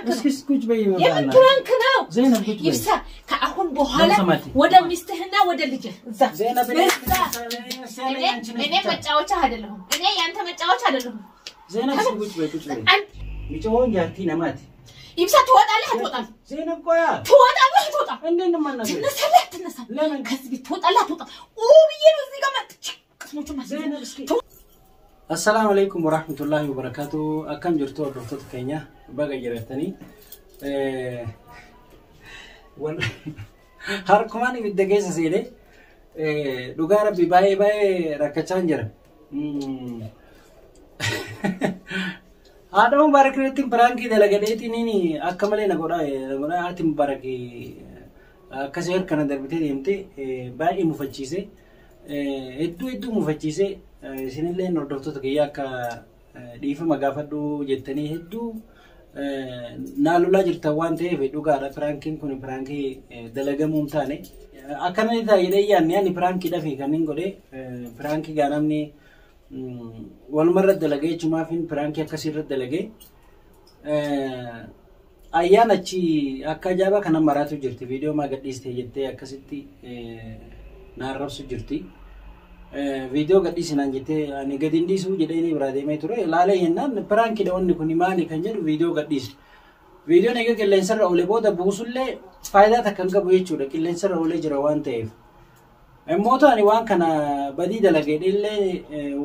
اسكس كوج بي يا من برانك ناو زينب كوج بي يفسا كأخون بوحالة ودا مستهنا ودا لجه زينب أنا متجاوز هذا لهم أنا يانت متجاوز هذا لهم زينب كوج بي ميتون جاتي نمات يفسا توات عليه توات زينب كويا توات عليه توات عندنا ما نقول تنسى لمن كسبي توات عليه توات وبيجي زي كمان زينب اسكي السلام عليكم ورحمة الله وبركاته أكم جرتوا الرفض كينيا بقى جرتني هاركماني بالدقيقة زينة لقارب باي ركتشانجر هذا مبارك رتيم برانكي دلقتي نيني أكملنا قرأ أتيم مباركي كسر كنا دربتي يمتى باي مفتشيسه إدو مفتشيسه سنلين نردوتو تكيا كا ديفا مغافدو جتني هدو نالولا جرتا وانته فيدو غارا فرانكين كوني فرانكي دلغا ممتاني اكنني تا يديان يعني فرانكي دفي كانين غودي فرانكي غانامني والمره دلغي چما فين فرانكي كسير دلغي ايانا چي اكا جابا كنا مراتو جرتي فيديو ما غديستي جتي اكسيتي ناربسو جرتي فيديو قد يسنان جتة أنا قد إندي سو جدا إني برادة ما يتوري لا لا يننا برانك ده وني كوني ماني كنجر فيديو قد يس فيديو نيجا كلينسر أولي بودا بوصلة فايدة تكنك بيجوا لك كلينسر أولي جروان تيف الموضوع أنا وان كنا بدي دلقة إلا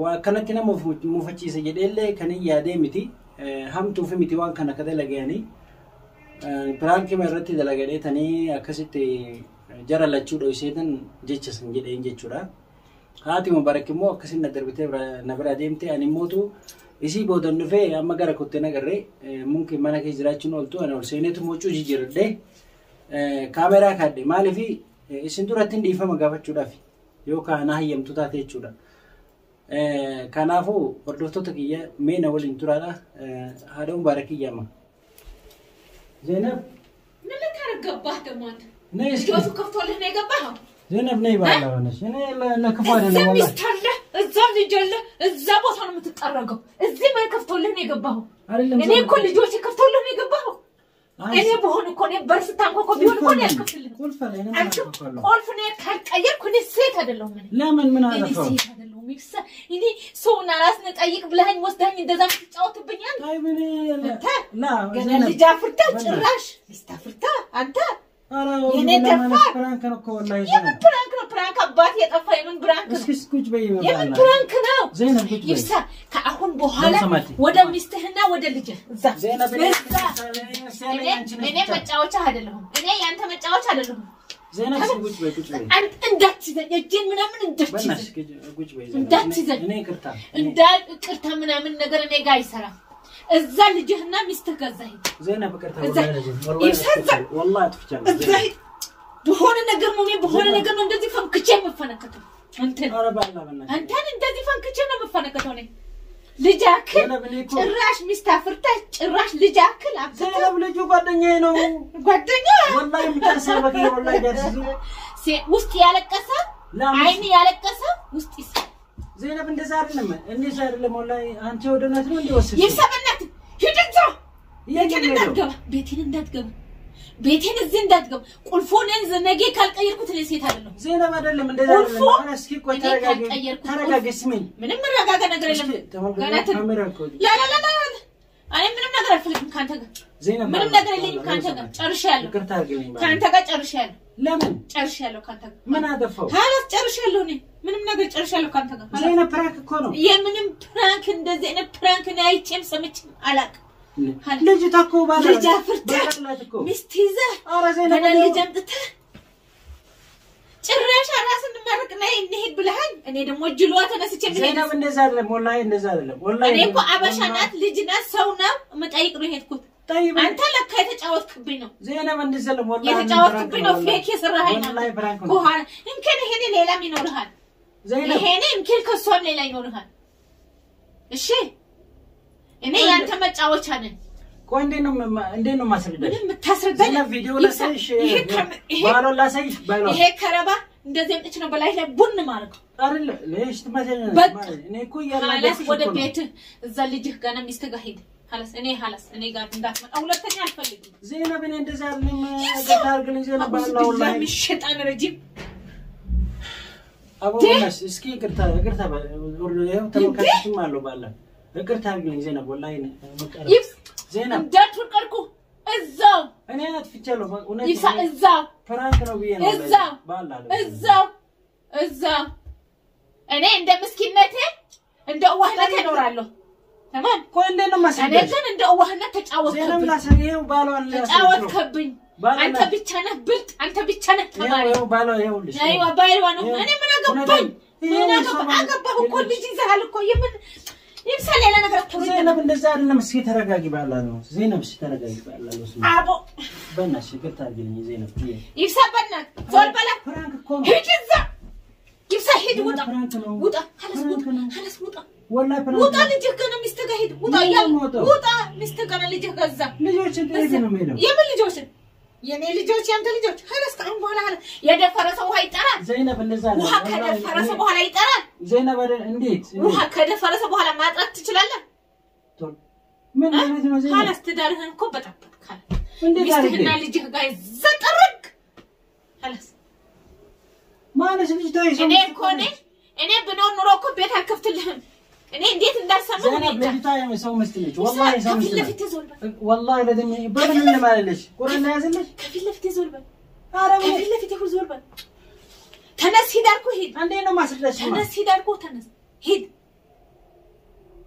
وكنا كنا مفتشي سجد إلا كنا يادي متي هم توفي متي وان كنا كده لقياني برانك مرتي دلقة ده تاني أكسيت جرا لتشود ويسيدن جيتش سنجد إنجي تشودا هاتي مبارك مو كسينا دربته نبرة ديمتي أنا موتو إيشي بودن نفه أما غير كتنا غيره ممكن ما نكيس راجون أولتو أنا أولسينه تو موتشو جيرده كاميرا كده مالي في إسندورة تندي فما قافت شودا في يو كأنا هي متوتا تيجودا كنافو وردوتو تكيا مين أول إنتورا هذا مبارك ياما زينب نلا كار قبّه تمان نيش جوزو كفتوله هنا قبّه زينب نيجي بعلا ونش أنا كفارة أنا والله مسترله الزار جل الزبط أنا متتقرقه الزي ما كفتوله هنا قبّه أنا كل جوزي كفتوله هنا قبّه أنا بهون كوني برس تانكو كبيون كوني كفتله كل فلان أنا كل فلان كارك أيام كوني سيت هذا اللهم لا من هذا إني سيت هذا اللهم يفسا إني سونا راس نتأيك بلهن وسدهن إندزام تجاوت بنيان طيب لا قال اللي جافرتا جراش استفرتا أنت يعني دفع برانك أنا كون لا يمن برانك أبات يتأفى يمن برانك اسكس كوج بي يمن برانك ناو زينب كوج بي يفسا كأخون بوحالة ودا مستهنا ودا لجه زينب أنا متجاوز هذا لهم أنا يانت متجاوز هذا لهم زينب كوج بي أنت اندات زين يجين منا من اندات بناش كوج بي اندات زين أنا كرتا اندات كرتا منا من نجار أنا جاي سرا الزال جهنم يستغزه زينب كرتا والله والله تفجع الزاي بهون نجار ممي بهون نجار من دزي فم كتير مفنكته أنت أنت دزي فم كتير مفنكتوني لجاكل راش مستافرته راش لجاكل زينب لجو قدني نو قدني والله متأثر بكي والله جالس سي وستي على كسر عيني على كسر وستي زينب انت صار لما والله أنت ودنا تقول لي وسيم يسمعنا هيدزو يجينا ندقب بيتين الزين ندقب قلفون ينزل نجي كالقير كنت نسيت هذا له زينب ما دل من ده أنا سكيك وترجع جسمين من رجع نقدر لا أنا من نقدر في المكان تجا زينب من نقدر اللي مكان تجا أرشاله كان تجا أرشاله لا من أرشاله كان تجا من هذا فوق هذا أرشاله ني من نقدر أرشاله كان تجا زينب براك كونه يا من براك إنده زينب براك ناي تيم سميت علاك ليش تاكو بالا رجع فرتا مستيزة أنا اللي جمدتها تراش عراس نمرق ناي نهيد بلهن أنا دم وجلوات أنا سيتم زينب النزال والله أنا يكو عباشانات لجناس سونا متأيق رهيت كوت طيب أنت لك كي تجاوز كبينه زينب النزال والله يتجاوز كبينه فيك يسرها والله برانك كوهان يمكن هني ليلة مينورهان زينب هني يمكن كسوان ليلة مينورهان الشيء أنا يانت ما تجاوز هذا عندنا ما سردش متسرد زينب فيديو لا سيش بالو لا سيش بالو هيك كربا እንደዚህ እችነው በላይ ላይ ቡን ማርክ አይደል ለሽ ተማዘነ እኔ እኮ ያላ خلاص ወደ ቤት እዛ ልጅህ ጋር ሚስት ጋር ሄድ خلاص እኔ ጋር እንዳትመጣ ሁለተኛ አልፈልግም زينب እኔ እንደዛ አይደለም ገታርግልኝ زينب ባላው ላይ ሸጣን ረጅም አቦናስ እስኪ ይቅርታ ይኸው ተመካከቱም አለው ባላ ይቅርታ አድርግልኝ زينب والله መቀረ زينب እንዳትቀርኩ እዛው እኔ አጥፍቻለሁ እውነት እዛው ፍራንክ ነው ብዬ ነው ባላ እዛው እኔ እንደ ምስኪነቴ እንደ ዋህነቴ እኖራለሁ تمام كون ده ما سيدي انا كان عند اوهنا تجاوز زينب لا سريه وبالو الله تجاوز كبኝ አንተ ብቻ ነህ ብልጥ አንተ ብቻ ነህ ተማሪ ነው ባሎ ይኸውልሽ አይዋ ባይዋ ነው እኔ ምን አገባኝ አገባሁ እኮ ልጅ ይዘሃል እኮ የምን ይብሳል ያለ ነገር አትወሪ زينب እንደዛ አይደለም እስኪ ተረጋጊ ባላ ነው زينب እስኪ ተረጋጊ ባላ ነው አቦ በእናትሽ ይቅርታ አድርጊልኝ زينب ይብሳ በእናት ዞር በላ ፍራንክ እኮ ሂድ እዛ ይብሳ ሂድ ውጣ خلاص ውጣ والله ውጣ ልጅህ ገና ሚስትህ ጋር ሂድ ውጣ ውጣ ሚስትህ ጋር ልጅህ ጋር እዛ ልጆች እንዴት ነው የሚለው የምን ልጆች የኔ ልጆች ያንተ ልጆች خلاص ካሁን በኋላ የደፈረ ሰው ውሃ ይጠራል زينب እንደዛ ነው ውሃ ከደፈረ ሰው በኋላ ይጠራል زينب እንዴት ውሃ ከደፈረ ሰው በኋላ ማጥራት ትችላለህ ምን ማለት ነው زينب خلاص ትዳርህን እኮ በጣበጥካል ሚስትህና ልጅህ ጋር ዘጠርክ خلاص ማለት ልጅ ታይሶ እኔ ብኖር ኑሮ እኮ ቤት አልከፍትልህም እኔ እንዴት እንዳልሰማህ زينب ልጅቷ ሰው መስጥልሽ والله ሰው መስጥልሽ والله ለደም በምን ለማለልሽ ቁርአን ያዘልሽ ከፊት ለፊት ይዞልበል አረብ ከፊት ለፊት ይዞልበል ተነስ ሂድ አልኩህ ሂድ አንዴ ነው ማስረዳሽ ተነስ ሂድ አልኩህ ተነስ ሂድ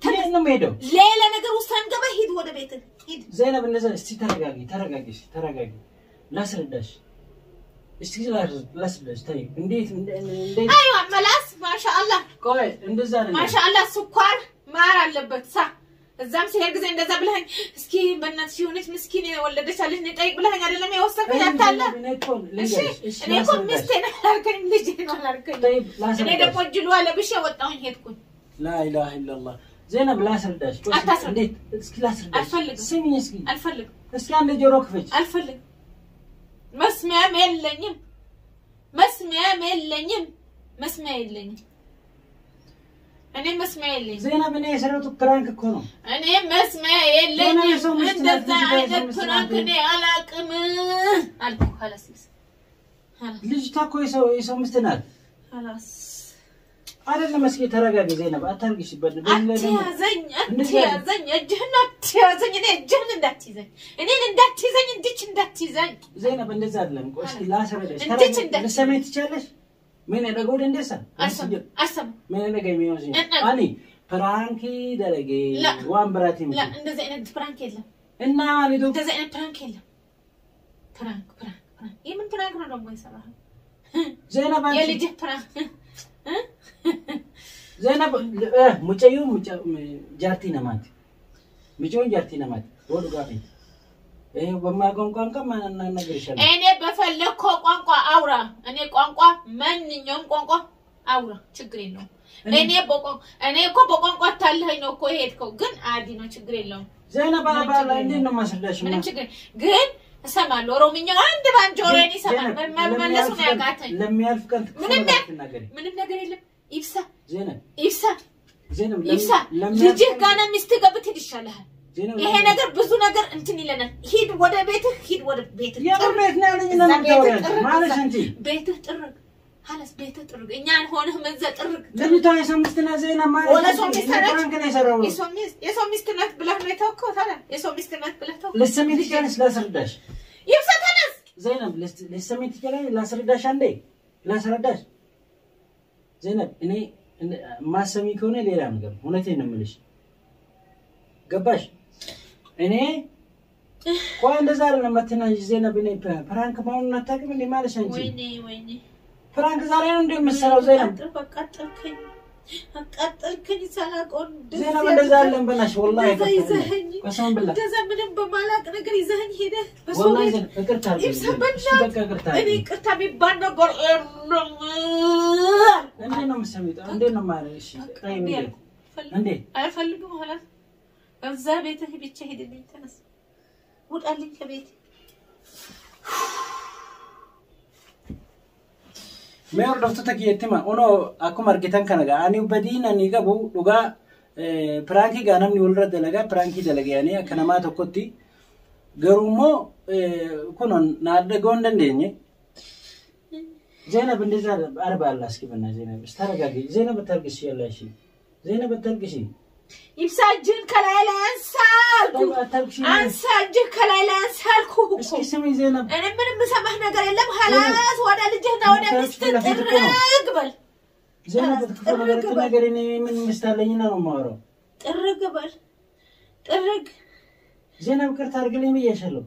ተነስ ነው ሄዶ ሌላ ነገር ውስጥ አንገባ ሂድ ወደ ቤትህ ሂድ زينب እንደዛ እስቲ ተረጋጊ ላስረዳሽ እስቲ ላስረዳሽ ታይ እንዴት አይዋ መላስ ማሻአላህ ቆይ እንደዛ አይደለም ማሻአላህ ስኳር ማር አለበት ሳ እዛም ሲሄድ ጊዜ እንደዛ ብለኸኝ እስኪ በእናትሽ የሆነች ምስኪን የወለደች አለች ነኝ ጠይቅ ብለኸኝ አይደለም የወሰድከኝ ያታለ እኔ እኮ ሚስቴ ነህ አልከኝ ልጅ ነው አልከኝ እኔ ደግሞ እጅሉ አለብሽ ወጣሁኝ ሄድኩኝ لا اله الا الله زينب ላስረዳሽ እንዴት እስኪ ላስረዳሽ አልፈልግም ስሚኝ እስኪ አልፈልግም እስኪ አንድ ጆሮ ክፈች አልፈልግም መስሚያም የለኝም እኔ መስሚያ የለኝም زينب እኔ የሰራሁት ፕራንክ እኮ ነው እኔ መስሚያ የለኝም እንደዛ አይነት ፕራንክ እኔ አላቅም አልኩ خلاص ልጅቷ እኮ የሰው ሚስት ናት خلاص አይደለም እስኪ ተረጋጊ زينب አታርግሽ አትያዘኝ እጅህን አትያዘኝ እኔ እጅህን እንዳትይዘኝ እንድች እንዳትይዘኝ زينب እንደዛ አይደለም ቆይ እስኪ ላስረዳሽ ለሰሜት ትቻለሽ ምን ያደርገው እንደሳ አሰም ምን ነገር የሚሆን አኒ ፕራንክ ደረገ ዋን ብራቲ ላ እንደዛ አይነት ፕራንክ የለም እና ሊዶ እንደዛ አይነት ፕራንክ የለም ፕራንክ የምን ፕራንክ ነው ደግሞ ይሰራል زينب የልጅ ፕራንክ زينب ሙጨዩ ጃርቲ ነማት ሙጨዩ ጃርቲ ነማት ወዱ ጋፊ በማቆም ቋንቋ ማንና ነገር ይሻላል እኔ በፈለከው ቋንቋ አውራ እኔ ቋንቋ ማንኛውም ቋንቋ አውራ ችግር የለውም እኔ እኮ በቋንቋ ታልኸኝ ነው እኮ ሄድከው ግን አዲ ነው ችግር የለውም زينب ባላ እንዴት ነው ማስረዳሽ ምን ችግር ግን እሰማለሁ ኦሮምኛው አንድ ባንጆሮኒ ሰማል መመለሱ ነው ያጋተኝ ለሚያልፍ ቀን ምንም ነገር የለም ይብሳ زينب ልጅ ጋና ሚስት ገብት ይሻላል ይሄ ነገር ብዙ ነገር እንትን ይለናል ሂድ ወደ ቤትህ የምሬት ነው ያለኝ ነው ማለት እንጂ ቤትህ ጥርግ خلاص ቤትህ ጥርግ እኛን ሆነህ መዘ ጥርግ ለምታ የሰምስትና زينب ማለት የሰው ሚስት ናት ብለህ ነው የተወከው ታዲያ የሰው ሚስት ናት ብለህ ተወከው ለሰሜት ይቻላል ላስረዳሽ ይብሰተነስ زينب ለሰሜት ይቻላል ላስረዳሽ አንዴ ላስረዳሽ زينب እኔ ማሰሚ ከሆነ ሌላ ነገር እውነቴን ነው የምልሽ ገባሽ እኔ ቆይ እንደዛ አይደለም መተናጅ زينب እኔ ፕራንክ ማውና አታውቅም እንዴ ማለሽ አንቺ ወይኔ ፕራንክ ዛሬ ነው እንደምትሰራው زينب አቃጠልከኝ ሳላቆን زينب እንደዛ አይደለም በላሽ والله ቀሰም ብላ እንደዛ ምንም በማላቅ ነገር ይዘኸኝ ሄደ والله ይቅርታ እኔ ይቅርታ ቢባል ነገር እንዴት ነው የምትሰሚው እንዴት ነው ማለሽ እንዴ አይፈልግም ማለት እዛ ቤትህ ብቻ ሄድልኝ ተነስ ውጣልኝ ከቤት Meyor doftoota kiyeettima ono akkuma argitan kana ani badina ni qabu dhugaa pranki ganamni walra dalaga pranki dalaga yani kanama tokkotti garumo kunon naadde gondandeenye Zainab እንደዛ አርባ አላስኪ በና Zainab ስታረጋጊ Zainab ተርግሽ ያላሽ Zainab ተርግሽ ይብሳጅን ከላይላ አንሳልኩ አንሳጅህ ከላይላ አንሳልኩ እስኪ ስሚ Zainab እኔ ምንም ሰማህ ነገር የለም ሐላስ ወደ ልጅህና ወደ ሚስት ጥርግበል Zainab ተፈረገ ነገር እኔ ምን መስታለኝና ነው ማወራው ጥርግበል ጥርግ Zainab ቅርታ አርግልኝ ብዬሻለሁ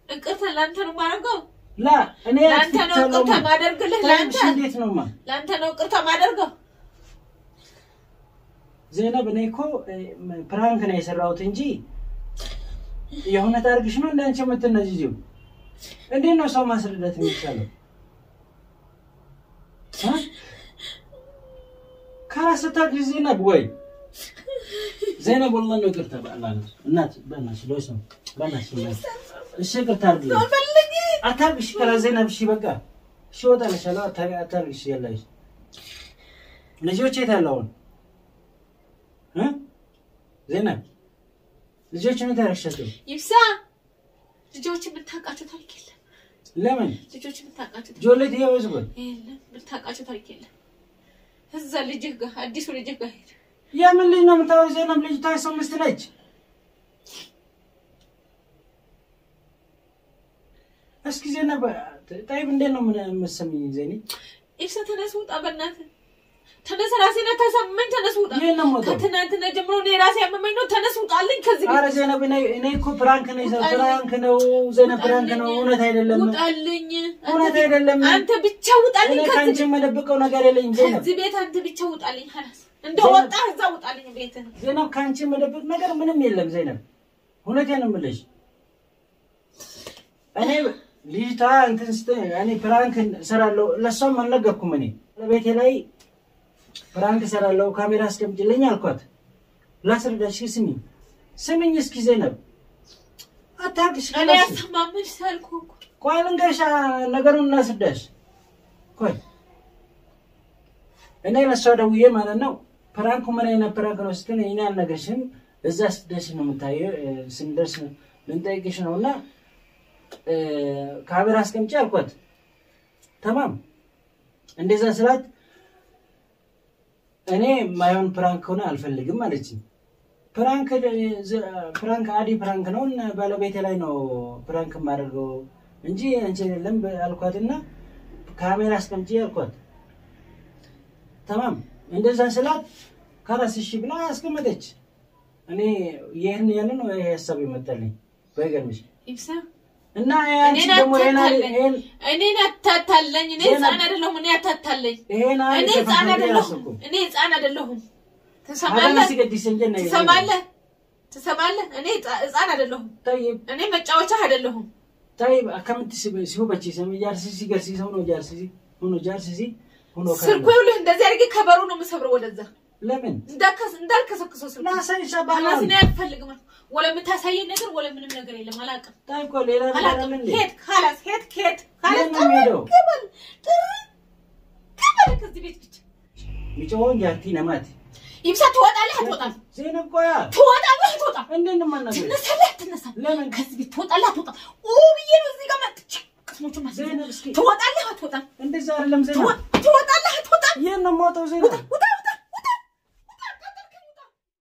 ቅርታ ላንተ ነው ማረጋው لا እኔ ላንተ ነው ቅርታ ማደርግልህ ላንተ እንዴት ነው ማ ላንተ ነው ቅርታ ማደርገው Zainab እኔ እኮ ፕራንክ ነው የሰራሁት እንጂ የሆነ ታርግሽ ነው እንዳንቺ የምትነጂው እንዴት ነው ሰው ማስረዳት የሚቻለው ካራስታክ Zainab ወይ Zainab والله ነው ቅርታ ባላለ እናት በእናትሽ ሎሽ ነው በእናትሽ እሺ ቅርታ አርግልኝ አታርግሽ ከላ Zainab እሺ በቃ እሺ ወጣለሻለሁ አታርግሽ ያላሽ ልጆች የታላውን Zainab ልጆች ምን ታረክሻቸው ይብሳ ልጆች የምታውቃቸው ታሪክ የለም ለምን ልጆች የምታውቃቸው ጆሌት ይወዝበ የለም የምታውቃቸው ታሪክ የለም እዛ ልጅህ ጋር አዲሱ ልጅህ ጋር ሄድ ያምን ልጅ ነው የምታወራው Zainab ልጅቷ ሰምስት ነች እስኪ Zainab طيب እንዴት ነው የምትሰሚኝ ዘይኒ ይብሳ ተነስውጣ በእናትህ ተነስ ራሴን ተሰማኝ ተነስውጣ ከትናንትና ጀምሮ እኔ ራሴ ያመመኝ ነው ተነስውጣልኝ ከዚህ አረ Zainab እኔ እኮ ፕራንክ ነው Zainab ፕራንክ ነው እውነት አይደለም ውጣልኝ እውነት አይደለም አንተ ብቻ ውጣልኝ ከአንቺ መደብቀው ነገር የለኝ Zainab ከዚህ ቤት አንተ ብቻ ውጣልኝ خلاص እንደወጣ እዛ ውጣልኝ ቤት Zainab ከአንቺ መደብቅ ነገር ምንም የለም Zainab እውነቴን ነው የምልሽ እኔ ልጅቷ እንትን እኔ ፕራንክ ሰራለው ለሷም አልነገርኩም እኔ ለቤቴ ላይ ፕራንክ ሰራለው ካሜራ አስቀምጪልኝ አልኳት ላስረዳሽ ስሚኝ እስኪ Zainab አታርግሽ እኔ አስተማመሽ ሳልኩ ቆይ ልንገርሽ ነገሩን እናስረዳሽ ቆይ እኔ ለሷ ደውዬ ማለት ነው ፕራንኩ ምን አይነት ፕራንክ ነው ስትል እኔ አልነገርሽም እዛ ስደርሽ ነው የምታየው ስንደርስ ልንጠይቅሽ ነውና ካሜራ አስቀምጪ አልኳት ተማም እንደዛ ስላት እኔ ማይሆን ፕራንክ ሆነ አልፈልግም አለችኝ ፕራንክ አዲ ፕራንክ ነው እና ባለቤቴ ላይ ነው ፕራንክ ማድረገው እንጂ አንቺ አይደለም አልኳትና ካሜራ አስቀምጪ አልኳት ተማም እንደዛ ስላት ካራስሽ ብላ አስቀመጠች እኔ ይሄን ያንን ነው ያሳብ ይመጣልኝ በገርምሽ ይብሳ እና አንቺ ደግሞ እኔ አታታለኝ እኔ ህፃን አይደለሁም እኔ አታታለኝ እኔ ህፃን አይደለሁም ትሰማለህ እኔ ህፃን አይደለሁም እኔ መጫወቻ አይደለሁም طيب አከምት ሲሆበች ሰምያርሲ ገርሲ ሰው ነው ጃርሲ ሆኖ ስልኩ ይኸውልህ እንደዚህ አድርጌ ከበሩ ነው የምሰብረው ወደዛ ለምን እንዳልከሰከሰው ስልኩ ላሳይሽ ባላ እኔ አልፈልግም ወለ የምታሳየኝ ነገር ወለ ምንም ነገር የለም አላውቅም ታይኮ ሌላ ነገር አለ እንዴ ሄድ خلاص ሄድ ከበል ከዚህ ቤት ብቻ ሚጮን ያቲ ነማት ይብሳ ትወጣለህ አትወጣም Zainab ቆያ ትወጣለህ አትወጣም እንዴ ነው ማናገር ትነሳ ለምን ከዚህ ቤት ትወጣለህ አትወጣም ብዬ ነው እዚህ ጋር መጥቼ ቅስሞቹ Zainab እስኪ ትወጣለህ አትወጣም እንደዛ አይደለም Zainab ትወጣለህ አትወጣም የት ነው የምወጣው Zainab